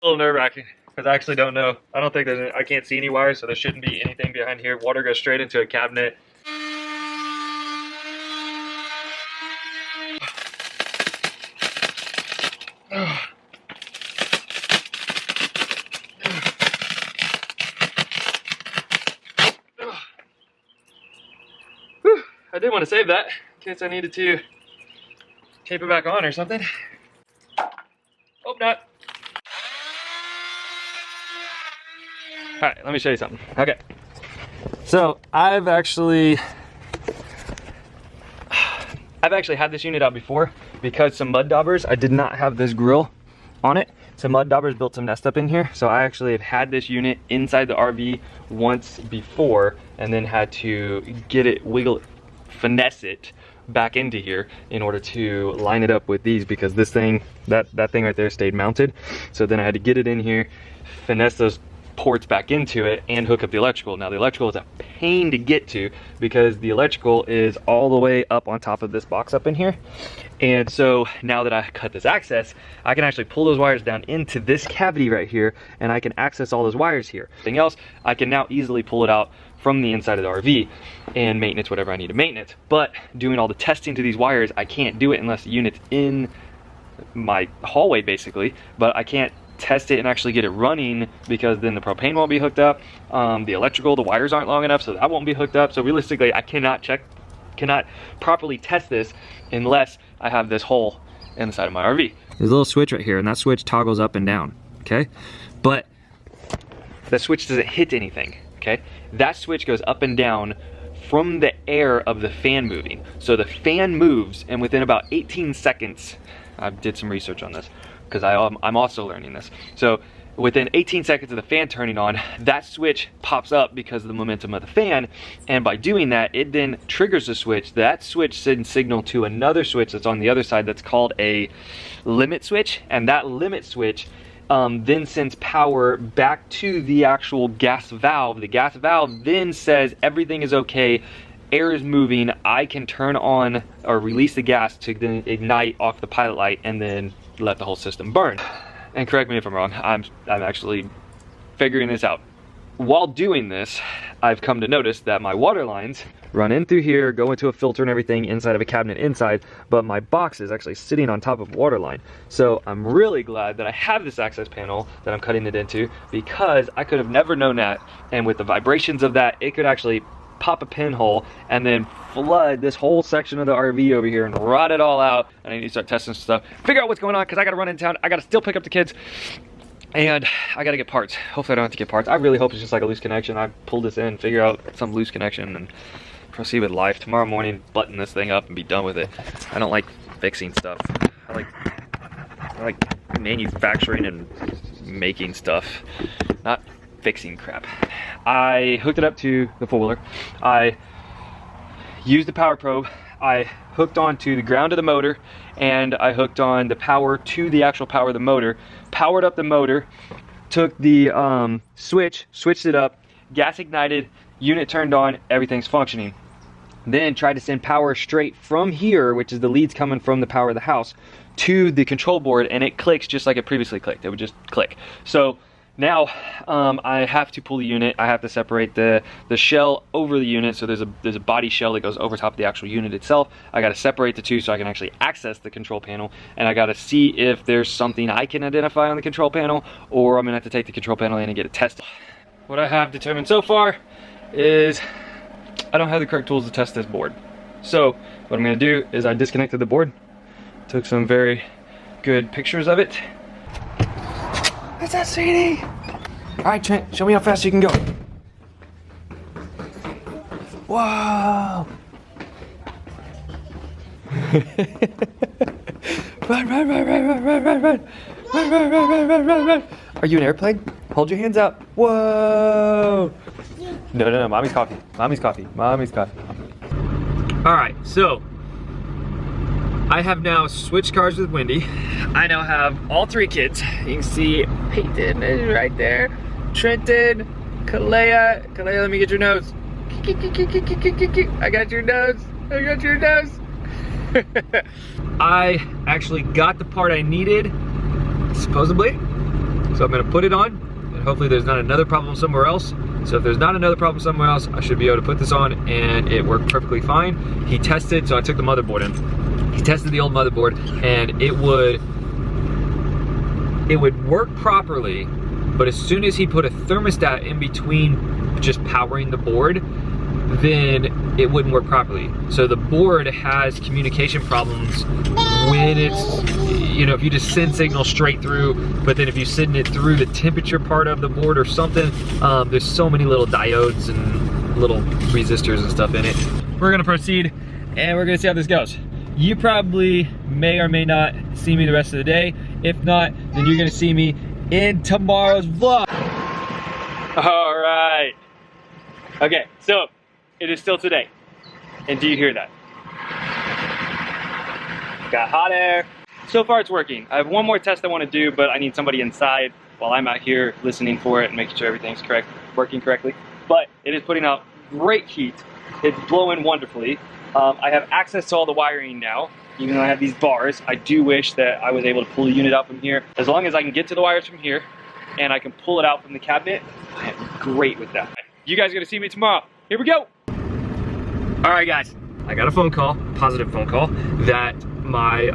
A little nerve-wracking because I actually don't know. I don't think there's. I can't see any wires, so there shouldn't be anything behind here. Water goes straight into a cabinet. I did want to save that in case I needed to tape it back on or something. Hope not. All right, let me show you something. Okay, so I've actually had this unit out before because some mud daubers, I did not have this grill on it. Some mud daubers built some nest up in here, so I actually have had this unit inside the RV once before and then had to get it finesse it back into here in order to line it up with these, because this thing, that thing right there stayed mounted. So then I had to get it in here, finesse those ports back into it, and hook up the electrical. Now the electrical is a pain to get to because the electrical is all the way up on top of this box up in here. And so now that I cut this access, I can actually pull those wires down into this cavity right here, and I can access all those wires here. Everything else, I can now easily pull it out from the inside of the RV and maintenance whatever I need to maintenance. But doing all the testing to these wires, I can't do it unless the unit's in my hallway basically, but I can't test it and actually get it running because then the propane won't be hooked up. The electrical, the wires aren't long enough, so that won't be hooked up. So realistically, I cannot properly test this unless I have this hole inside of my RV. There's a little switch right here, and that switch toggles up and down, okay? But that switch doesn't hit anything, okay? That switch goes up and down from the air of the fan moving. So the fan moves, and within about 18 seconds, I did some research on this because I'm also learning this. So within 18 seconds of the fan turning on, that switch pops up because of the momentum of the fan, and by doing that, it then triggers the switch. That switch sends signal to another switch that's on the other side that's called a limit switch, and that limit switch then sends power back to the actual gas valve. The gas valve then says everything is okay, air is moving, I can turn on or release the gas to then ignite off the pilot light and then let the whole system burn. And correct me if I'm wrong, I'm actually figuring this out. While doing this, I've come to notice that my water lines run in through here, go into a filter and everything inside of a cabinet inside, but my box is actually sitting on top of water line. So I'm really glad that I have this access panel that I'm cutting it into, because I could have never known that, and with the vibrations of that, it could actually pop a pinhole and then flood this whole section of the RV over here and rot it all out. And I need to start testing stuff, figure out what's going on, because I gotta run in town, I gotta still pick up the kids, and I gotta get parts. Hopefully I don't have to get parts. I really hope it's just like a loose connection. I pull this in, figure out some loose connection, and proceed with life. Tomorrow morning, button this thing up and be done with it. I don't like fixing stuff. I like manufacturing and making stuff, not fixing crap. I hooked it up to the four-wheeler. I used the power probe. I hooked onto the ground of the motor, and I hooked on the power to the actual power of the motor, powered up the motor, took the switched it up, gas ignited, unit turned on, everything's functioning. Then tried to send power straight from here, which is the leads coming from the power of the house, to the control board, and it clicks just like it previously clicked. It would just click. So now I have to pull the unit. I have to separate the shell over the unit. So there's a body shell that goes over top of the actual unit itself. I got to separate the two so I can actually access the control panel, and I got to see if there's something I can identify on the control panel, or I'm gonna have to take the control panel in and get it tested. What I have determined so far is I don't have the correct tools to test this board. So what I'm gonna do is I disconnected the board, took some very good pictures of it. What's that, sweetie? All right, Trent, show me how fast you can go. Whoa! Run, run, run, run, run, run, run, run. Run, run, run, run, run, run, run. Are you an airplane? Hold your hands up. Whoa! No, mommy's coffee. Mommy's coffee. Mommy's coffee. All right, so I have now switched cars with Wendy. I now have all three kids. You can see Peyton is right there. Trenton, Kalea. Kalea, let me get your nose. I got your nose. I got your nose. I actually got the part I needed, supposedly. So I'm gonna put it on, and hopefully there's not another problem somewhere else. So if there's not another problem somewhere else, I should be able to put this on, and it worked perfectly fine. He tested, so I took the motherboard in. He tested the old motherboard, and it would work properly, but as soon as he put a thermostat in between just powering the board, then it wouldn't work properly. So the board has communication problems when it's, you know, if you just send signal straight through, but then if you send it through the temperature part of the board or something, there's so many little diodes and little resistors and stuff in it. We're gonna proceed and we're gonna see how this goes. You probably may or may not see me the rest of the day. If not, then you're gonna see me in tomorrow's vlog. All right. Okay, so it is still today. And do you hear that? Got hot air. So far it's working. I have one more test I want to do, but I need somebody inside while I'm out here listening for it and making sure everything's working correctly. But it is putting out great heat. It's blowing wonderfully. I have access to all the wiring now, even though I have these bars. I do wish that I was able to pull the unit out from here. As long as I can get to the wires from here and I can pull it out from the cabinet, I am great with that. You guys are gonna see me tomorrow. Here we go. All right, guys, I got a phone call, positive phone call, that my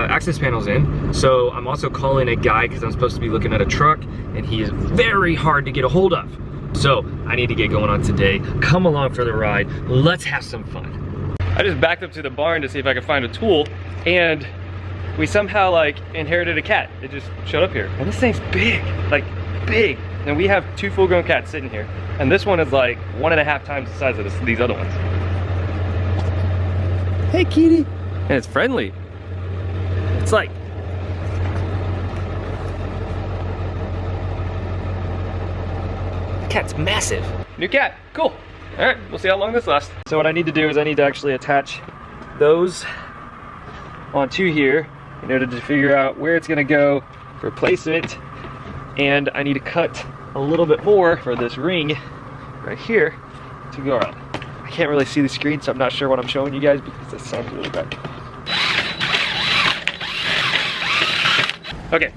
access panel's in. So I'm also calling a guy because I'm supposed to be looking at a truck, and he is very hard to get a hold of. So I need to get going on today. Come along for the ride. Let's have some fun. I just backed up to the barn to see if I could find a tool, and we somehow like inherited a cat. It just showed up here. And this thing's big, like big. And we have 2 full-grown cats sitting here. And this one is like 1.5 times the size of these other ones. Hey, kitty. And it's friendly. It's like, the cat's massive. New cat, cool. All right, we'll see how long this lasts. So what I need to do is I need to actually attach those onto here in order to figure out where it's gonna go for placement. And I need to cut a little bit more for this ring right here to go around. I can't really see the screen, so I'm not sure what I'm showing you guys because this sounds really bad. Okay,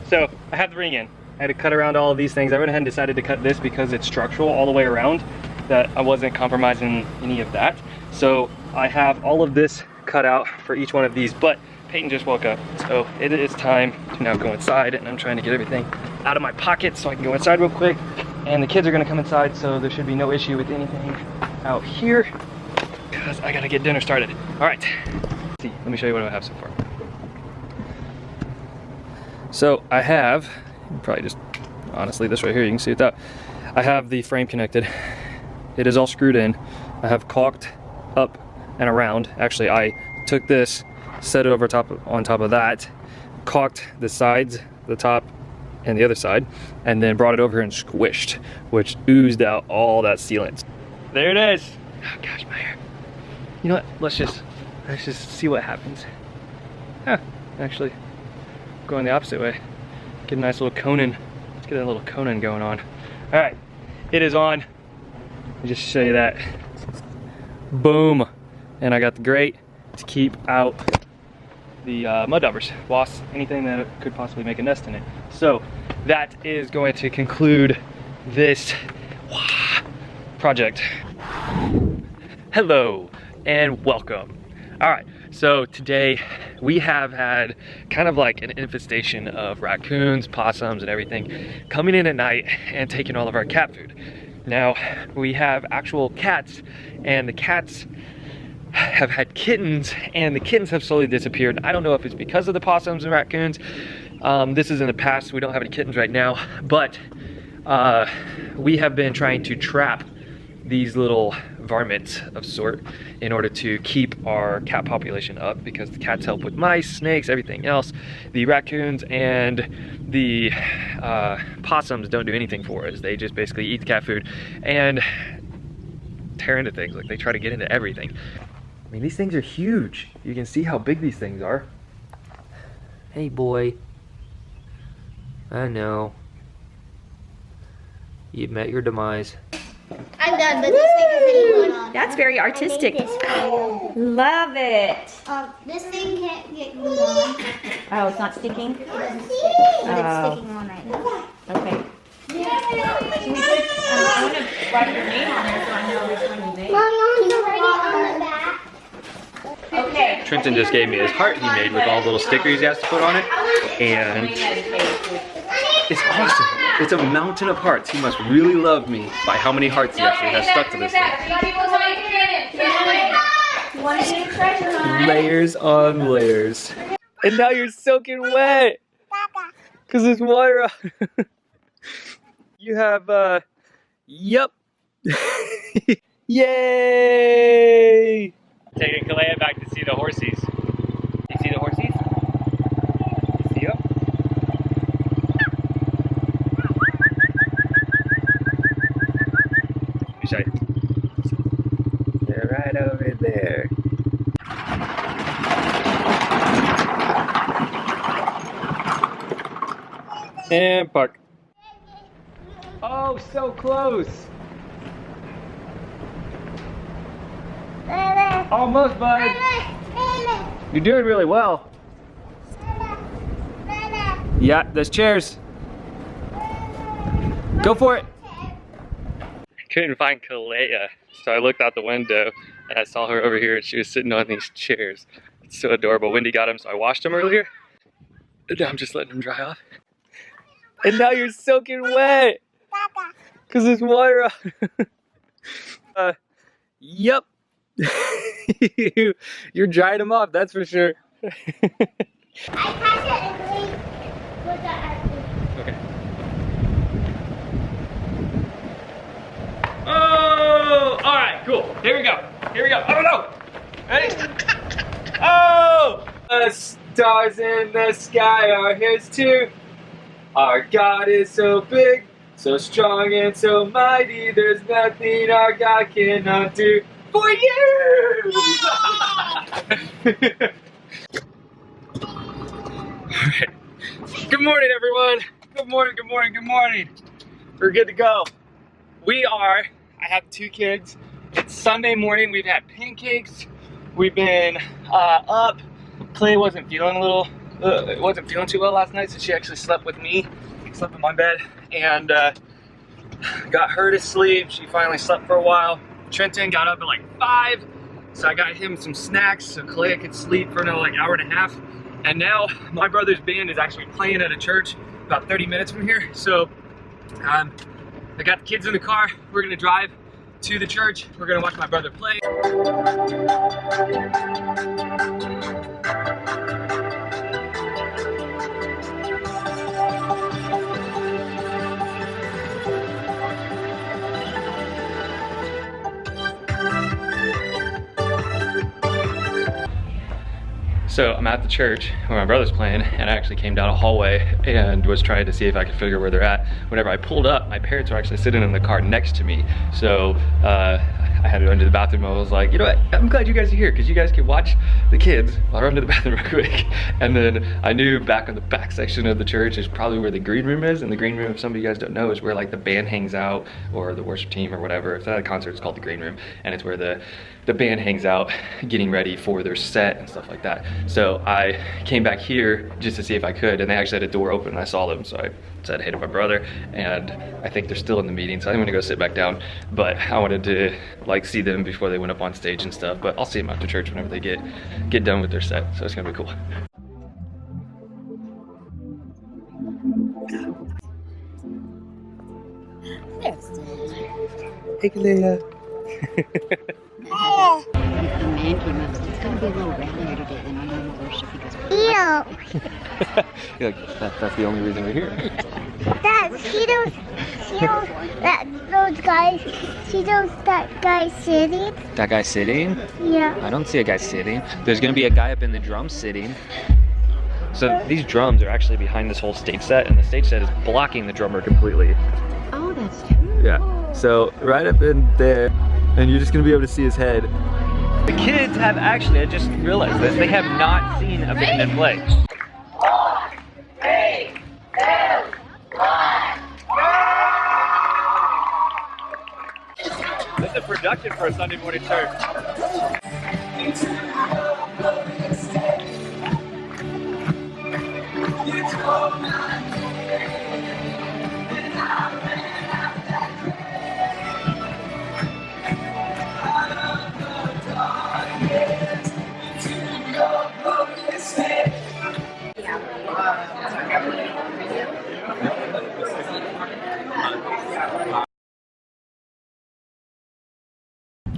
so I have the ring in. I had to cut around all of these things. I went ahead and decided to cut this because it's structural all the way around, that I wasn't compromising any of that. So I have all of this cut out for each one of these, but Peyton just woke up. So it is time to now go inside, and I'm trying to get everything out of my pocket so I can go inside real quick. And the kids are gonna come inside, so there should be no issue with anything out here because I gotta get dinner started. All right, let's see, let me show you what I have so far. So I have, probably just, honestly, this right here, you can see it out. I have the frame connected. It is all screwed in. I have caulked up and around. Actually, I took this, set it over on top of that, caulked the sides, the top, and the other side, and then brought it over here and squished, which oozed out all that sealant. There it is. Oh gosh, my hair. You know what? Let's just see what happens. Huh, actually, going the opposite way. Get a nice little Conan. Let's get a little Conan going on. All right, it is on. Let me just show you that. Boom. And I got the grate to keep out the mud daubers, wasps, anything that could possibly make a nest in it. So that is going to conclude this project. Hello and welcome. All right, so today we have had kind of like an infestation of raccoons, possums, and everything coming in at night and taking all of our cat food. Now we have actual cats, and the cats have had kittens, and the kittens have slowly disappeared. I don't know if it's because of the possums and raccoons. This is in the past. We don't have any kittens right now, but we have been trying to trap these little varmints of sort in order to keep our cat population up, because the cats help with mice, snakes, everything else. The raccoons and the possums don't do anything for us. They just basically eat the cat food and tear into things. Like, they try to get into everything. I mean, these things are huge. You can see how big these things are. Hey, boy. I know. You met your demise. I'm done, but this thing isn't going on. That's very artistic. Love it. This thing can't get glued on. Oh, it's not sticking? It doesn't stick, but it's sticking on right now. Okay. I want to write your name on there so I know which one you made. Mom, you write it on the back. Okay. Trenton just gave me his heart he made with all the little stickers he has to put on it. And it's awesome. It's a mountain of hearts. He must really love me by how many hearts he actually has stuck to this thing. Layers on layers. And now you're soaking wet. Because there's water on. You have, yup. Yay! Taking Kalea back to see the horsies. You see the horsies? You see them? Let me show you. They're right over there. And park. Oh, so close. Almost, bud. You're doing really well. Yeah, there's chairs. Go for it. Couldn't find Kalea, so I looked out the window and I saw her over here and she was sitting on these chairs. It's so adorable. Wendy got them, so I washed them earlier. And now I'm just letting them dry off. And now you're soaking wet. Because there's water on. Yup. You're drying them off, that's for sure. Okay. Oh, all right, cool. Here we go. Here we go. Oh no! Ready? Oh! The stars in the sky are his too. Our God is so big, so strong and so mighty. There's nothing our God cannot do for you. Alright. Good morning, everyone. Good morning, good morning, good morning. We're good to go. I have 2 kids. It's Sunday morning. We've had pancakes. We've been up. Clay wasn't feeling too well last night, so she actually slept with me. Slept in my bed and got her to sleep. She finally slept for a while. Trenton got up at like 5, so I got him some snacks so Clay could sleep for another like hour and a half. And now my brother's band is actually playing at a church about 30 minutes from here. So I got the kids in the car. We're gonna drive to the church. We're gonna watch my brother play. So I'm at the church where my brother's playing, and I actually came down a hallway and was trying to see if I could figure where they're at. Whenever I pulled up, my parents were actually sitting in the car next to me. So I had to run to the bathroom. I was like, you know what, I'm glad you guys are here because you guys can watch the kids while I run to the bathroom real quick. And then I knew back in the back section of the church is probably where the green room is. And the green room, if some of you guys don't know, is where like the band hangs out or the worship team or whatever. If it's at a concert, it's called the green room. And it's where the band hangs out getting ready for their set and stuff like that. So I came back here just to see if I could, and they actually had a door open and I saw them, so I said hey to my brother, and I think they're still in the meeting, so I'm gonna go sit back down. But I wanted to like see them before they went up on stage and stuff, but I'll see them after church whenever they get done with their set, so it's gonna be cool. Hey, Kalea. A man came up. It's going to be a little rowdier today than our normal worship because we're You're like, that's the only reason we're here. Dad, see those guys? See that guy sitting? That guy sitting? Yeah. I don't see a guy sitting. There's gonna be a guy up in the drum sitting. So these drums are actually behind this whole stage set, and the stage set is blocking the drummer completely. Oh, that's true. Yeah. So right up in there, and you're just gonna be able to see his head. The kids have actually, I just realized this, they have not seen a band play. 1, 3, 2, 1. This is a production for a Sunday morning church.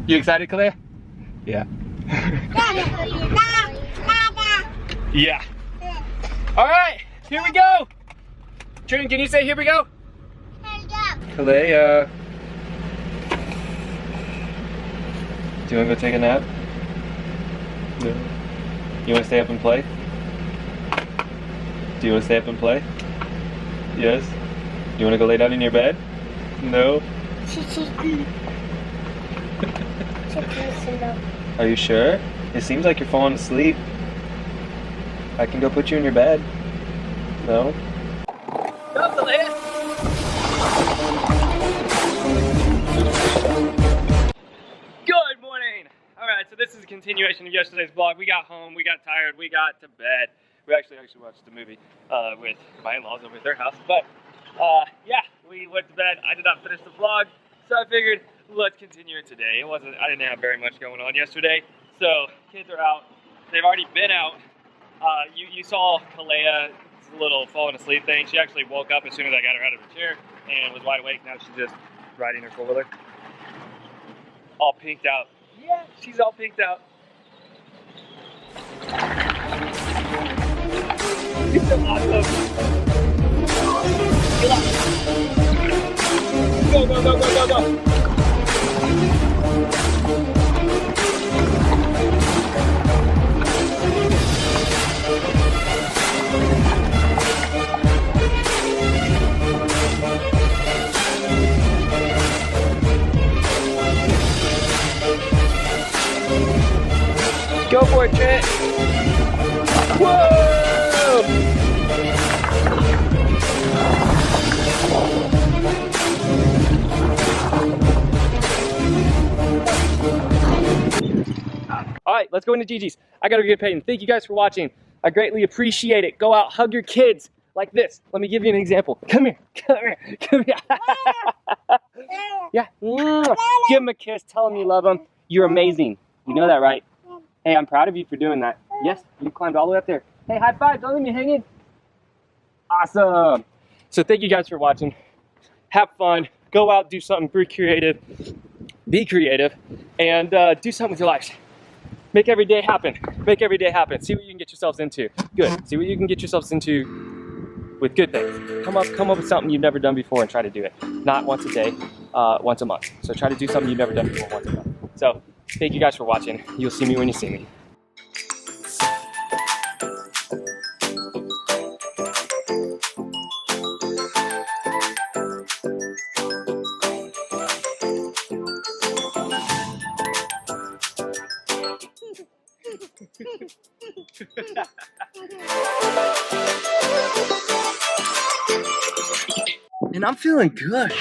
You excited, Kalea? Yeah. Yeah. All right, here we go. Trin, can you say here we go? Kalea. Do you want to go take a nap? No. You want to stay up and play? Do you want to stay up and play? Yes? You want to go lay down in your bed? No? Are you sure? It seems like you're falling asleep. I can go put you in your bed. No? Go, Kalea! Good morning! Alright, so this is a continuation of yesterday's vlog. We got home, we got tired, we got to bed. We actually watched a movie with my in-laws over at their house. But yeah, we went to bed. I did not finish the vlog, so I figured let's continue it today. I didn't have very much going on yesterday. So kids are out. They've already been out. You saw Kalea's little falling asleep thing. She actually woke up as soon as I got her out of her chair and was wide awake. Now she's just riding her four-wheeler. All pinked out. Yeah, she's all pinked out. You're so awesome. Go, go, go, go, go, go. Go for it, Trent. Whoa! All right, let's go into Gigi's. I gotta get paid, and thank you guys for watching. I greatly appreciate it. Go out, hug your kids like this. Let me give you an example. Come here, come here, come here. Yeah, give them a kiss. Tell them you love them. You're amazing. You know that, right? Hey, I'm proud of you for doing that. Yes, you climbed all the way up there. Hey, high five, don't leave me hanging. Awesome. So thank you guys for watching. Have fun. Go out, do something, be creative, and do something with your lives. Make every day happen. Make every day happen. See what you can get yourselves into. Good. See what you can get yourselves into with good things. Come up with something you've never done before and try to do it. Not once a day, once a month. So try to do something you've never done before once a month. So thank you guys for watching. You'll see me when you see me. And I'm feeling good.